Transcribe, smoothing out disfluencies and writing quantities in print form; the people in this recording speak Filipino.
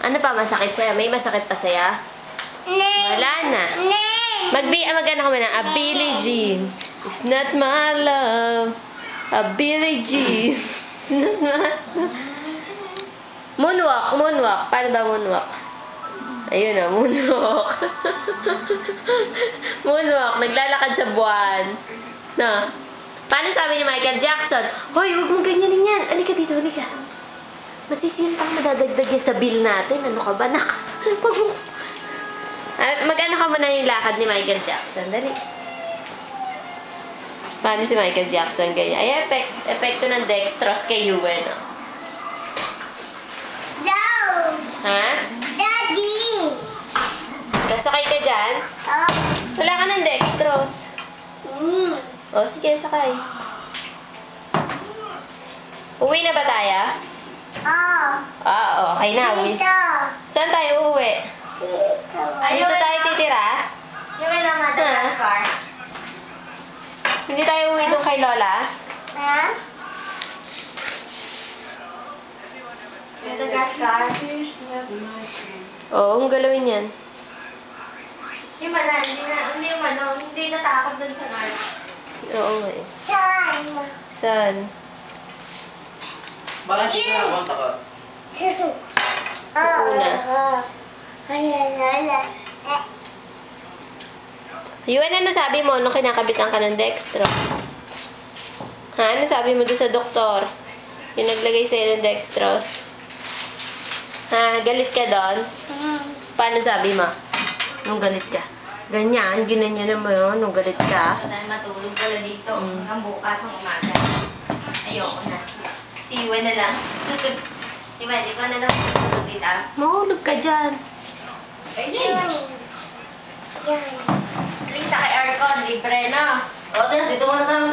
Ano pa masakit sa'yo? May masakit pa sa'yo? Wala na. Mag-ano ka muna? A Billie Jean. It's not my love. A Billie Jean. It's not my love. Moonwalk. Paano ba moonwalk? Ayun na, moonwalk. Moonwalk. Naglalakad sa buwan. No. Paano sabi ni Michael Jackson? Hoy, huwag mong ganyanin yan. Halika dito, halika. Masisiyan pa madadagdag yan sa bill natin. Ano ka ba, nak? Mag-ano ka muna yung lakad ni Michael Jackson. Dali. Paano si Michael Jackson ganyan? Ay, epekto ng dextrose kay Ewan. No! Ha? Daddy! Nasakay ka dyan? Wala ka ng dextrose. O, sige, sakay. Uwi na ba tayo? Okay na. Uwi. Dito! Saan tayo uuwi? Dito! Dito tayo titira? Yung na Madagascar. Hindi tayo uwi doon kay Lola? Ha? Madagascar? Oo, ang galawin yan. Yung hindi natakot dun sa north. Oo nga eh. Saan? Saan? Bakit hindi ka nakapunta ka? Una. Yuan, ano sabi mo nung kinakabitan ka ng dextrose? Ha? Ano sabi mo doon sa doktor? Yung naglagay sa'yo ng dextrose? Ha? Galit ka doon? Paano sabi mo? Nung galit ka? Ganyan, ginanyan mo yun nung galit ka. Dahil matulog pala dito hanggang bukas ng umaga. Ayoko na. Si Iwan na lang. Iwan, ikaw na lang matulog dito. Mahulog ka dyan. Ayun. Yan. At least naka-aircon, libre na. O, Tess, dito muna tayo.